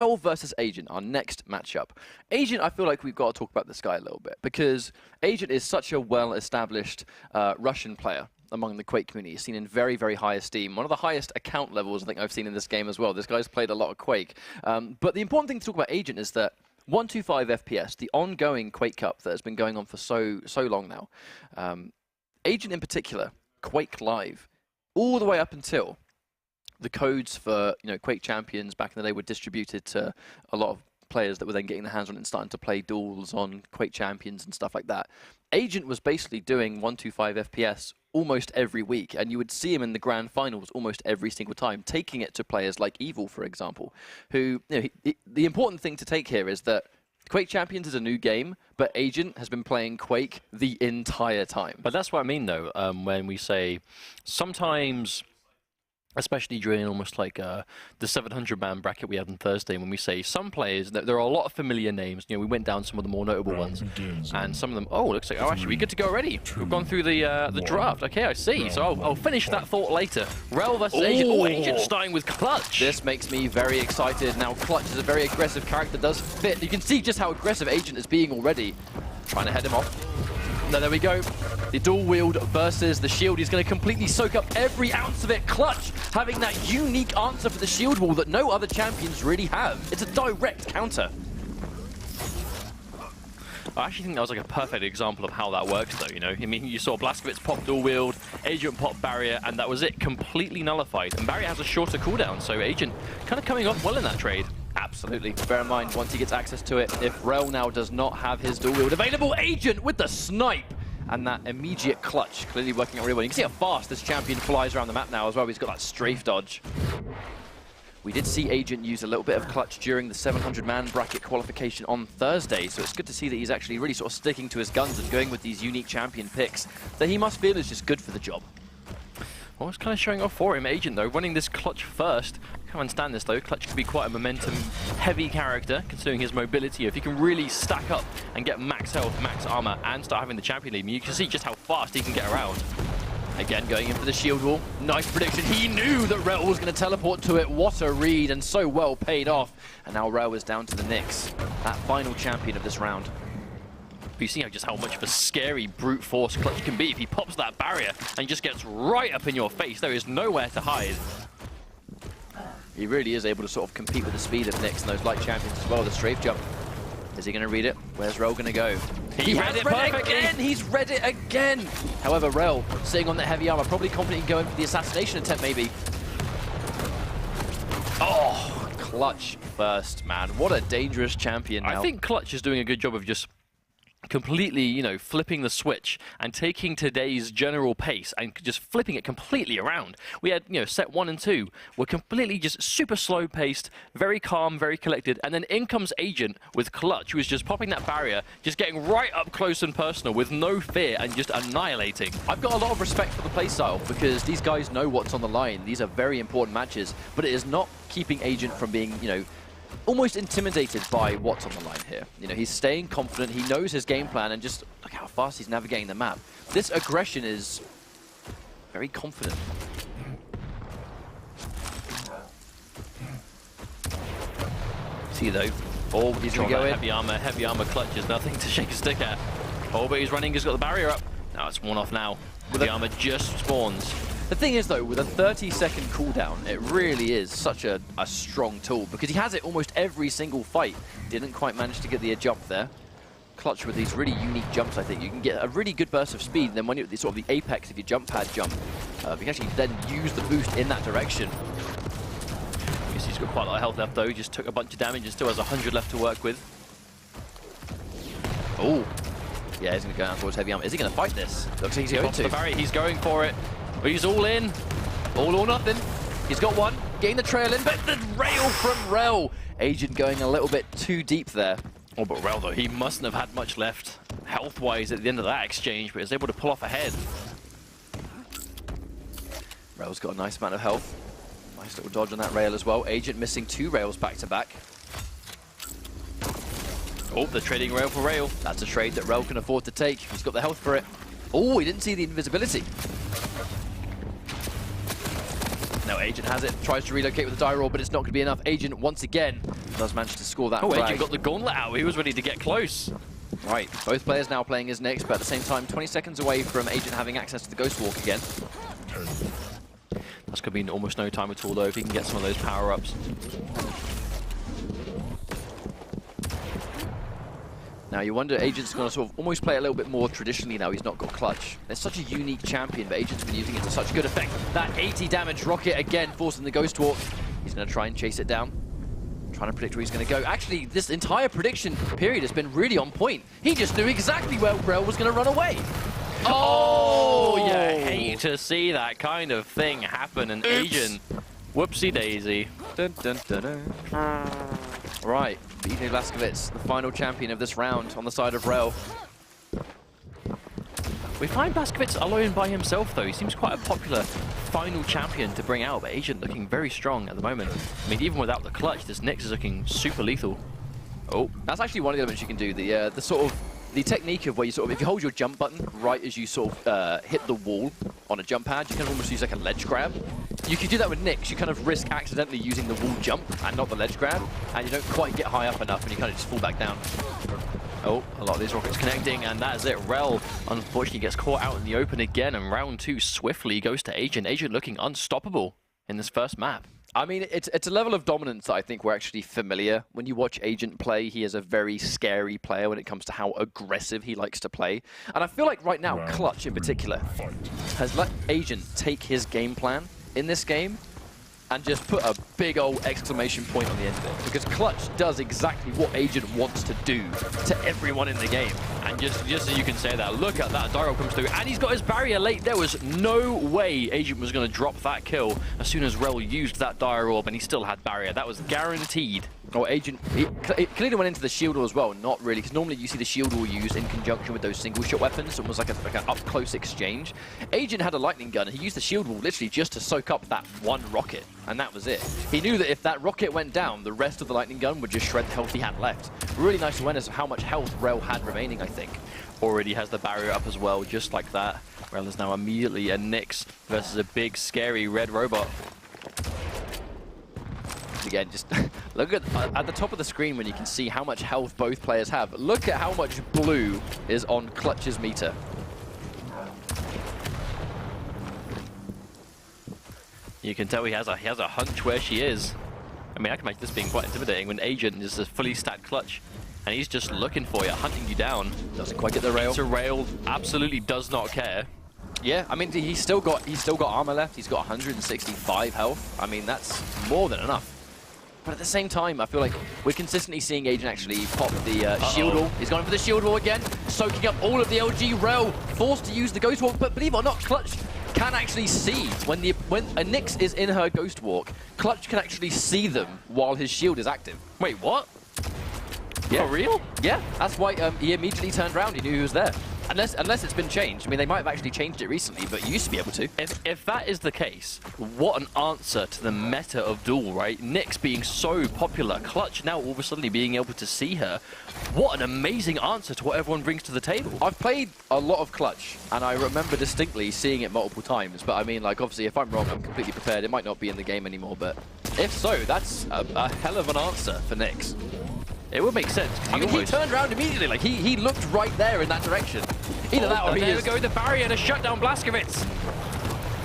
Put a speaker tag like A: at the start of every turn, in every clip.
A: rell versus Agent, our next matchup. Agent, I feel like we've got to talk about this guy a little bit, because Agent is such a well-established Russian player among the Quake community. He's seen in very, very high esteem. One of the highest account levels I think I've seen in this game as well. This guy's played a lot of Quake. But the important thing to talk about Agent is that 125 FPS, the ongoing Quake Cup that has been going on for so long now. Agent in particular, Quake Live, all the way up until the codes for Quake Champions back in the day were distributed to a lot of players that were then getting their hands on it and starting to play duels on Quake Champions and stuff like that. Agent was basically doing 125 FPS almost every week, and you would see him in the grand finals almost every single time, taking it to players like Evil, for example, who, the important thing to take here is that Quake Champions is a new game, but Agent has been playing Quake the entire time.
B: But that's what I mean, though, when we say sometimes, especially during almost like the 700-man bracket we had on Thursday, when we say some players, there are a lot of familiar names. We went down some of the more notable ones, and some of them, looks like, actually, we're good to go already. We've gone through the draft. Okay, I see. So I'll finish that thought later. Rell versus Agent. Oh, Agent starting with Clutch.
A: This makes me very excited. Now, Clutch is a very aggressive character, does fit. You can see just how aggressive Agent is being already. Trying to head him off. No, there we go. The dual wield versus the shield. He's going to completely soak up every ounce of it. Clutch having that unique answer for the shield wall that no other champions really have. It's a direct counter.
B: I actually think that was like a perfect example of how that works, though. I mean, you saw Blazkowicz pop dual wield, Agent pop barrier, and that was it, completely nullified. And barrier has a shorter cooldown, so Agent kind of coming off well in that trade.
A: Absolutely. Bear in mind, once he gets access to it, if rell now does not have his dual wield available, Agent with the snipe! And that immediate clutch, clearly working out really well. You can see how fast this champion flies around the map now as well. He's got that strafe dodge. We did see Agent use a little bit of clutch during the 700-man bracket qualification on Thursday, so it's good to see that he's actually really sort of sticking to his guns and going with these unique champion picks that he must feel is just good for the job.
B: Well, it's kind of showing off for him. Agent, though, running this Clutch first. I can't understand this, though. Clutch could be quite a momentum-heavy character, considering his mobility. If he can really stack up and get max health, max armor, and start having the champion lead, you can see just how fast he can get around. Again, going in for the shield wall. Nice prediction. He knew that rell was going to teleport to it. What a read, and so well paid off. And now rell is down to the Nyx, that final champion of this round. But you see just how much of a scary brute force Clutch can be if he pops that barrier and just gets right up in your face. There is nowhere to hide.
A: He really is able to sort of compete with the speed of Nyx and those light champions as well. The strafe jump. Is he going to read it? Where's rell going to go? He read it perfectly. He's read it again. However, rell sitting on that heavy armor, probably confident in going for the assassination attempt maybe. Oh, Clutch first, man. What a dangerous champion now.
B: I think Clutch is doing a good job of just completely, flipping the switch and taking today's general pace and just flipping it completely around. We had, set 1 and 2 were completely just super slow paced, very calm, very collected, and then in comes Agent with Clutch, who is just popping that barrier, just getting right up close and personal with no fear and just annihilating.
A: I've got a lot of respect for the playstyle because these guys know what's on the line. These are very important matches, but it is not keeping Agent from being, almost intimidated by what's on the line here. He's staying confident, he knows his game plan, and just look how fast he's navigating the map. This aggression is very confident.
B: See though, he's going to go in. Heavy armor Clutch is nothing to shake a stick at. But he's running, he's got the barrier up. Now it's one off now. The armor just spawns.
A: The thing is, though, with a 30-second cooldown, it really is such a strong tool because he has it almost every single fight. Didn't quite manage to get the jump there. Clutch with these really unique jumps, I think. You can get a really good burst of speed, and then when you're at the sort of the apex of your jump pad jump, you can actually then use the boost in that direction.
B: You can see he's got quite a lot of health left, though. He just took a bunch of damage and still has 100 left to work with.
A: Oh, yeah, he's going to go down towards heavy armor. Is he going to fight this? Looks like he's going to.
B: The barrier, he's going for it. He's all in.
A: All or nothing. He's got one. Getting the trail in, but the rail from rell. Agent going a little bit too deep there.
B: Oh, but rell, though, he mustn't have had much left health-wise at the end of that exchange, but is able to pull off ahead.
A: Rell's got a nice amount of health. Nice little dodge on that rail as well. Agent missing 2 rails back-to-back.
B: Oh, they're trading rail for rail.
A: That's a trade that rell can afford to take. He's got the health for it. Oh, he didn't see the invisibility. Now Agent has it, tries to relocate with the die roll, but it's not going to be enough. Agent, once again, does manage to score that frag.
B: Agent got the gauntlet out. He was ready to get close.
A: Right, both players now playing as Nyx, but at the same time, 20 seconds away from Agent having access to the Ghost Walk again.
B: That's going to be almost no time at all, though, if he can get some of those power-ups.
A: Now you wonder, Agent's going to sort of almost play a little bit more traditionally now. He's not got clutch. It's such a unique champion, but Agent's been using it to such good effect. That 80 damage rocket again, forcing the Ghost Walk. He's going to try and chase it down. Trying to predict where he's going to go. Actually, this entire prediction period has been really on point. He just knew exactly where Rell was going to run away.
B: Oh, you hate to see that kind of thing happen. And Agent, whoopsie daisy.
A: Dun, dun, dun, dun. Right, BJ Blazkowicz, the final champion of this round on the side of Rell.
B: We find Blazkowicz alone by himself, though. He seems quite a popular final champion to bring out, but Agent looking very strong at the moment. I mean, even without the clutch, this Nyx is looking super lethal.
A: Oh, that's actually one of the elements you can do. The sort of the technique of where you sort of, if you hold your jump button right as you sort of hit the wall on a jump pad, you can almost use like a ledge grab. You can do that with Nyx. You kind of risk accidentally using the wall jump and not the ledge grab, and you don't quite get high up enough, and you kind of just fall back down. Oh, a lot of these rockets connecting, and that is it. Rell, unfortunately, gets caught out in the open again, and round 2 swiftly goes to Agent. Agent looking unstoppable in this first map. I mean, it's a level of dominance that I think we're actually familiar. When you watch Agent play, he is a very scary player when it comes to how aggressive he likes to play. And I feel like right now, Clutch in particular, has let Agent take his game plan in this game and just put a big old exclamation point on the end of it. Because Clutch does exactly what Agent wants to do to everyone in the game.
B: And just so you can say that, look at that, Dyro comes through, and he's got his barrier late. There was no way Agent was going to drop that kill as soon as Rell used that Dire Orb, and he still had barrier. That was guaranteed.
A: Oh, Agent, it clearly went into the shield wall as well. Not really, because normally you see the shield wall used in conjunction with those single shot weapons. So it was like an up-close exchange. Agent had a lightning gun, and he used the shield wall literally just to soak up that one rocket, and that was it. He knew that if that rocket went down, the rest of the lightning gun would just shred the health he had left. Really nice awareness of how much health Rell had remaining, I think.
B: Already has the barrier up as well, just like that. Rell is now immediately a Nyx versus a big, scary red robot.
A: Again, just look at the top of the screen when you can see how much health both players have. Look at how much blue is on Clutch's meter.
B: You can tell he has a hunch where she is. I mean, I can imagine this being quite intimidating when Agent is a fully stacked Clutch, and he's just looking for you, hunting you down.
A: Doesn't quite get the rail.
B: It's a rail, absolutely does not care.
A: Yeah, I mean, he's still got armor left. He's got 165 health. I mean, that's more than enough. But at the same time, I feel like we're consistently seeing Agent actually pop the shield wall. He's gone for the shield wall again, soaking up all of the LG. Rell forced to use the Ghost Walk, but believe it or not, Clutch can actually see when a Nyx is in her Ghost Walk. Clutch can actually see them while his shield is active.
B: Wait, what?
A: Yeah.
B: For real?
A: Yeah, that's why he immediately turned around. He knew he was there. Unless it's been changed. I mean, they might have actually changed it recently, but you used to be able to.
B: If that is the case, what an answer to the meta of Duel, right? Nyx being so popular, Clutch now all of a sudden being able to see her. What an amazing answer to what everyone brings to the table.
A: I've played a lot of Clutch, and I remember distinctly seeing it multiple times, but I mean, like, obviously, if I'm wrong, I'm completely prepared. It might not be in the game anymore, but if so, that's a hell of an answer for Nyx.
B: It would make sense.
A: I mean, he turned around immediately. Like, he looked right there in that direction. Either that or
B: there we go with the barrier to shut down Blazkowicz.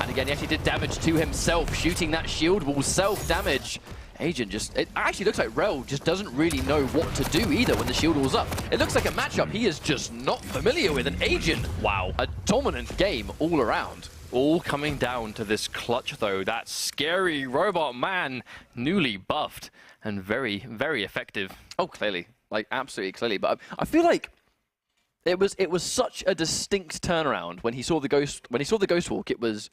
A: And again, he actually did damage to himself, shooting that shield wall, self-damage. Agent just... It actually looks like Rell just doesn't really know what to do either when the shield wall's up. It looks like a matchup he is just not familiar with. An Agent, wow, a dominant game all around.
B: All coming down to this Clutch, though. That scary robot man, newly buffed and very, very effective.
A: Oh, clearly. Like, absolutely clearly. But I feel like it was such a distinct turnaround when he saw the Ghost Walk. It was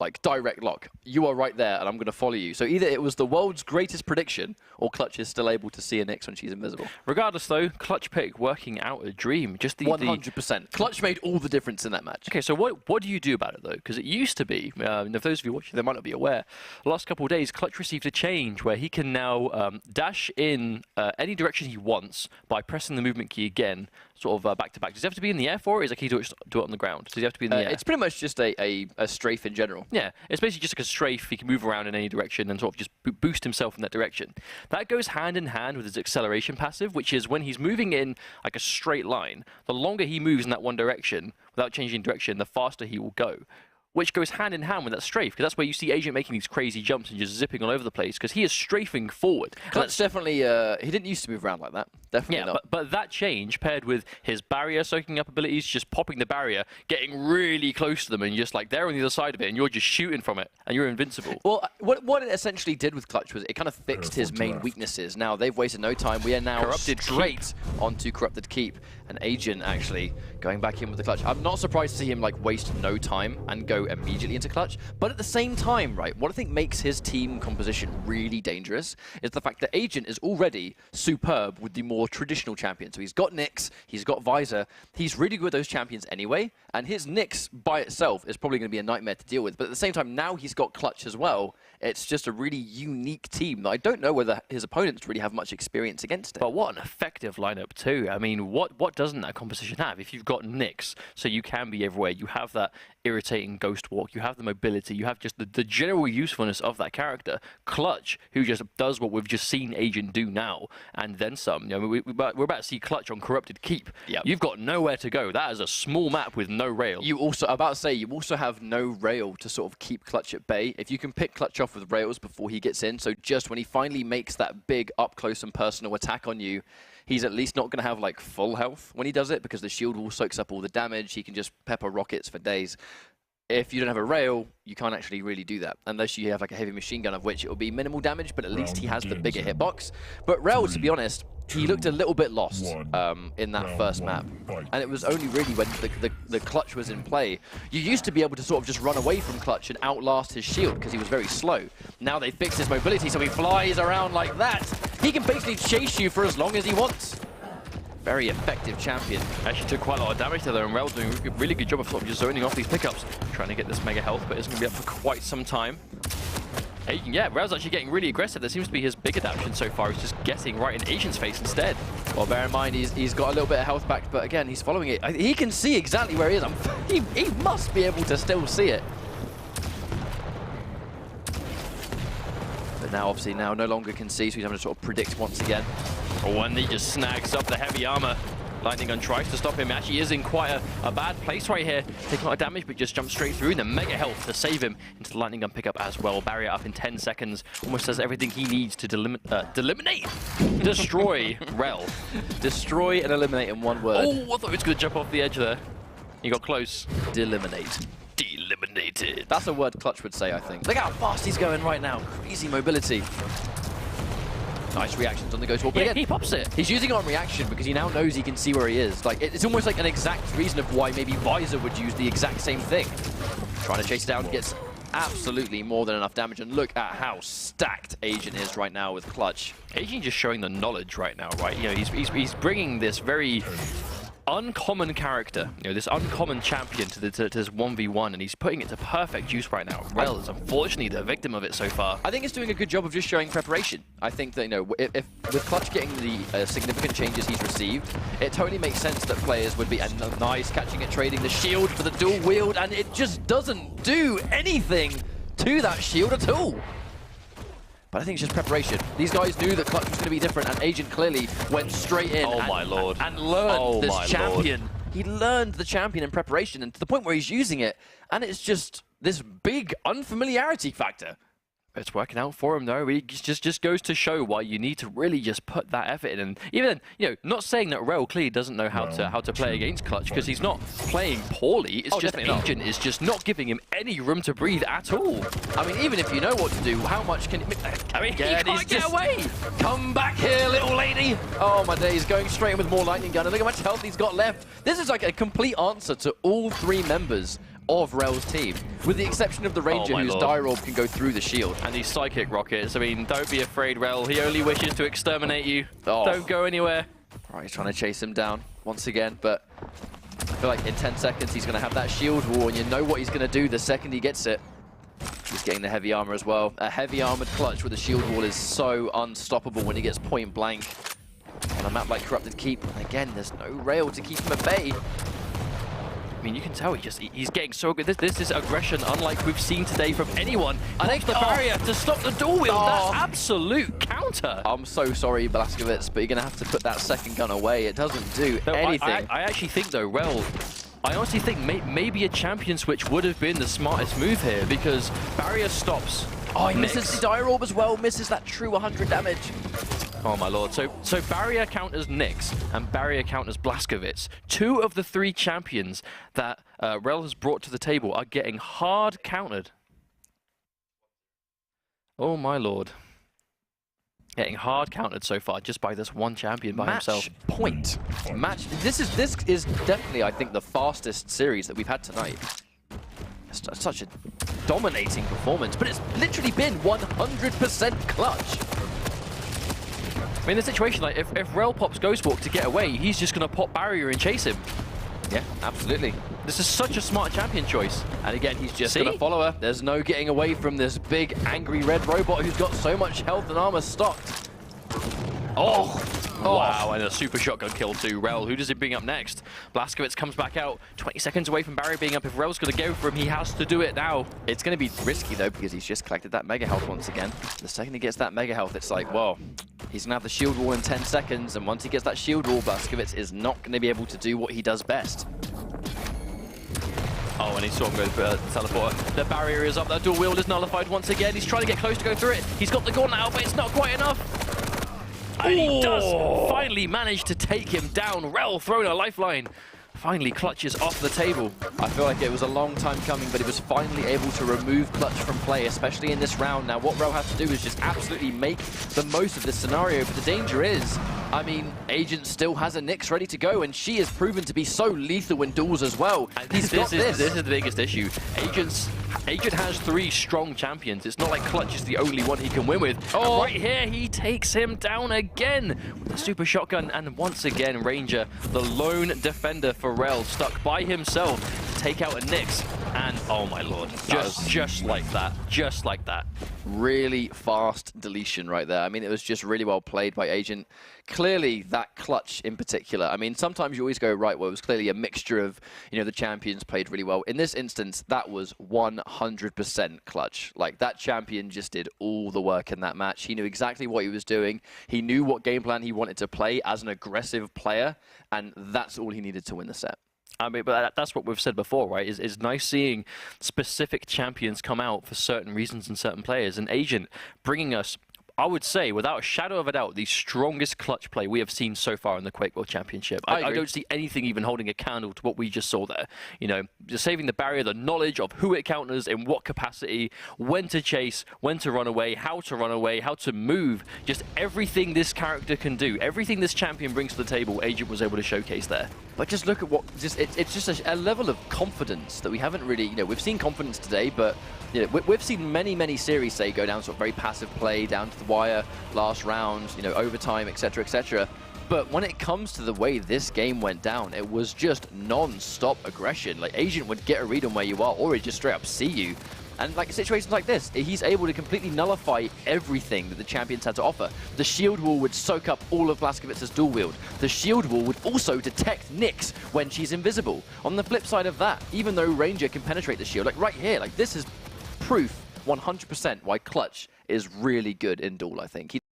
A: like direct lock. You are right there, and I'm going to follow you. So either it was the world's greatest prediction, or Clutch is still able to see a Nyx when she's invisible.
B: Regardless, though, Clutch pick working out a dream. Just the
A: 100%. Clutch made all the difference in that match.
B: Okay, so what do you do about it, though? Because it used to be, and if those of you watching, they might not be aware, the last couple of days, Clutch received a change where he can now dash in any direction he wants by pressing the movement key again, sort of back to back. Does he have to be in the air for it, or is it key to do it on the ground? Does he have to be in the air?
A: It's pretty much just a strafe in general. now.
B: Yeah, it's basically just like a strafe. He can move around in any direction and sort of just boost himself in that direction. That goes hand in hand with his acceleration passive, which is when he's moving in like a straight line, the longer he moves in that one direction without changing direction, the faster he will go. Which goes hand in hand with that strafe, because that's where you see Agent making these crazy jumps and just zipping all over the place, because he is strafing forward.
A: Clutch definitely, he didn't used to move around like that. Definitely not.
B: But that change, paired with his barrier soaking up abilities, just popping the barrier, getting really close to them, and just like they're on the other side of it, and you're just shooting from it, and you're invincible.
A: Well, what it essentially did with Clutch was it kind of fixed his main weaknesses. Now, they've wasted no time. We are now straight onto Corrupted Keep. And Agent actually going back in with the Clutch. I'm not surprised to see him like waste no time and go immediately into Clutch. But at the same time, right, what I think makes his team composition really dangerous is the fact that Agent is already superb with the more traditional champions. So he's got Nyx, he's got Visor. He's really good with those champions anyway. And his Nyx by itself is probably going to be a nightmare to deal with. But at the same time, now he's got Clutch as well. It's just a really unique team that I don't know whether his opponents really have much experience against it.
B: But what an effective lineup too. I mean, what doesn't that composition have? If you've got Nyx, so you can be everywhere, you have that irritating ghost walk, you have the mobility, you have just the general usefulness of that character. Clutch, who just does what we've just seen Agent do now, and then some. You know, we're about to see Clutch on Corrupted Keep.
A: Yep.
B: You've got nowhere to go. That is a small map with no rail.
A: You also have no rail to sort of keep Clutch at bay. If you can pick Clutch off with rails before he gets in, so just when he finally makes that big up close and personal attack on you, he's at least not going to have like full health when he does it, because the shield wall soaks up all the damage. He can just pepper rockets for days. If you don't have a rail, you can't actually really do that, unless you have like a heavy machine gun, of which it will be minimal damage, but at least he has the bigger hitbox. But Rell, to be honest, he looked a little bit lost in that first map. And it was only really when the Clutch was in play. You used to be able to sort of just run away from Clutch and outlast his shield because he was very slow. Now they fixed his mobility, so he flies around like that. He can basically chase you for as long as he wants. Very effective champion.
B: Actually took quite a lot of damage there, and Rell doing a really good job of sort of just zoning off these pickups, trying to get this mega health, but it's going to be up for quite some time. Yeah, Rell's actually getting really aggressive. That seems to be his big adaptation so far. He's just getting right in Agent's face instead.
A: Well, bear in mind, he's got a little bit of health back, but again, he's following it. He can see exactly where he is. He must be able to still see it. But now, obviously, no longer can see, so he's having to sort of predict once again.
B: Oh, and he just snags up the heavy armor. Lightning Gun tries to stop him. Actually is in quite a bad place right here. Taking a lot of damage, but just jumps straight through. And the mega health to save him into the Lightning Gun pickup as well. Barrier up in 10 seconds. Almost does everything he needs to destroy Rell.
A: Destroy and eliminate in one word.
B: Oh, I thought he was going to jump off the edge there. He got close.
A: Deliminate.
B: Eliminated.
A: That's a word Clutch would say, I think. Look how fast he's going right now. Crazy mobility. Nice reactions on the Ghost Wall. But again,
B: he pops it.
A: He's using it on reaction because he now knows he can see where he is. Like, it's almost like an exact reason of why maybe Visor would use the exact same thing. Trying to chase it down, gets absolutely more than enough damage. And look at how stacked Agent is right now with Clutch.
B: Agent just showing the knowledge right now, right? You know, he's bringing this very uncommon character, you know, this uncommon champion to this 1v1, and he's putting it to perfect use right now. Rell is unfortunately the victim of it so far.
A: I think it's doing a good job of just showing preparation. I think that, you know, if with Clutch getting the significant changes he's received, it totally makes sense that players would be nice catching it, trading the shield for the dual wield, and it just doesn't do anything to that shield at all. But I think it's just preparation. These guys knew that Clutch was going to be different, and Agent clearly went straight in and learned this champion. He learned the champion in preparation, and to the point where he's using it, and it's just this big unfamiliarity factor.
B: It's working out for him though. It just goes to show why you need to really just put that effort in. And even then, you know, not saying that Rell clearly doesn't know how to play against Clutch, because he's not playing poorly. It's just Agent is just not giving him any room to breathe at all.
A: I mean, even if you know what to do, how much can
B: I mean, he can't get away.
A: Come back here, little lady. Oh my days, going straight in with more Lightning Gun. And look how much health he's got left. This is like a complete answer to all three members of Rell's team, with the exception of the Ranger, whose Dire Orb can go through the shield.
B: And these Psychic Rockets, I mean, don't be afraid, Rell. He only wishes to exterminate you. Don't go anywhere.
A: All right, he's trying to chase him down once again, but I feel like in 10 seconds he's going to have that shield wall, and you know what he's going to do the second he gets it. He's getting the heavy armor as well. A heavy armored Clutch with a shield wall is so unstoppable when he gets point blank on a map like Corrupted Keep. And again, there's no rail to keep him at bay.
B: mean, you can tell he's getting so good. This is aggression unlike we've seen today from anyone. I think the barrier to stop the dual wield. That absolute counter.
A: I'm so sorry, Blazkowicz, but you're going to have to put that second gun away. It doesn't do anything.
B: I actually think, though, rell, I honestly think maybe a champion switch would have been the smartest move here, because barrier stops.
A: Oh, he misses the Dire Orb as well, misses that true 100 damage.
B: Oh my lord. So barrier counters Nyx and barrier counters Blazkowicz. 2 of the 3 champions that rell has brought to the table are getting hard countered. Oh my lord. Getting hard countered so far just by this one champion by himself.
A: Point. This is definitely, I think, the fastest series that we've had tonight. It's such a dominating performance, but it's literally been 100% clutch.
B: I mean, the situation, like, if rell pops Ghost Walk to get away, he's just going to pop barrier and chase him.
A: Yeah, absolutely.
B: This is such a smart champion choice.
A: And again, he's just going to follow her. There's no getting away from this big, angry red robot who's got so much health and armor stocked.
B: Oh! Wow, and a super shotgun kill to rell. Who does he bring up next? Blazkowicz comes back out, 20 seconds away from barrier being up. If rell's going to go for him, he has to do it now.
A: It's going to be risky, though, because he's just collected that mega health once again. The second he gets that mega health, it's like, whoa. He's going to have the shield wall in 10 seconds, and once he gets that shield wall, Blazkowicz is not going to be able to do what he does best.
B: Oh, and he saw him go for the teleporter. The barrier is up, that dual wield is nullified once again. He's trying to get close to go through it. He's got the gauntlet out, but it's not quite enough. And he does finally manage to take him down. Rell throwing a lifeline. Finally clutches off the table.
A: I feel like it was a long time coming, but he was finally able to remove clutch from play, especially in this round. Now, what rell has to do is just absolutely make the most of this scenario, but the danger is, I mean, Agent still has a Nyx ready to go, and she has proven to be so lethal in duels as well.
B: This is the biggest issue. Agent has 3 strong champions. It's not like Clutch is the only one he can win with. Oh, right here, he takes him down again with the super shotgun. And once again, Ranger, the lone defender for rell, stuck by himself to take out a Nyx. And oh my lord, just like that.
A: Really fast deletion right there. I mean, it was just really well played by Agent. Clearly, that clutch in particular. I mean, sometimes you always go, right, well, it was clearly a mixture of, you know, the champions played really well. In this instance, that was 100% clutch. Like, that champion just did all the work in that match. He knew exactly what he was doing. He knew what game plan he wanted to play as an aggressive player, and that's all he needed to win the set.
B: I mean, but that's what we've said before, right? It's nice seeing specific champions come out for certain reasons and certain players. And Agent bringing us, I would say, without a shadow of a doubt, the strongest clutch play we have seen so far in the Quake World Championship. I don't see anything even holding a candle to what we just saw there. You know, just saving the barrier, the knowledge of who it counters, in what capacity, when to chase, when to run away, how to move. Just everything this character can do, everything this champion brings to the table, Agent was able to showcase there.
A: But just look at what, it's just a level of confidence that we haven't really, you know, we've seen confidence today, but you know, we've seen many series, say, go down sort of very passive play, down to the wire, last round, you know, overtime, etc., etc. But when it comes to the way this game went down, it was just non-stop aggression. Like, Agent would get a read on where you are, or he'd just straight up see you. And like situations like this, he's able to completely nullify everything that the champions had to offer. The shield wall would soak up all of Blazkowicz's dual wield. The shield wall would also detect Nyx when she's invisible. On the flip side of that, even though Ranger can penetrate the shield, like right here, like this is proof 100% why Clutch is really good in duel, I think.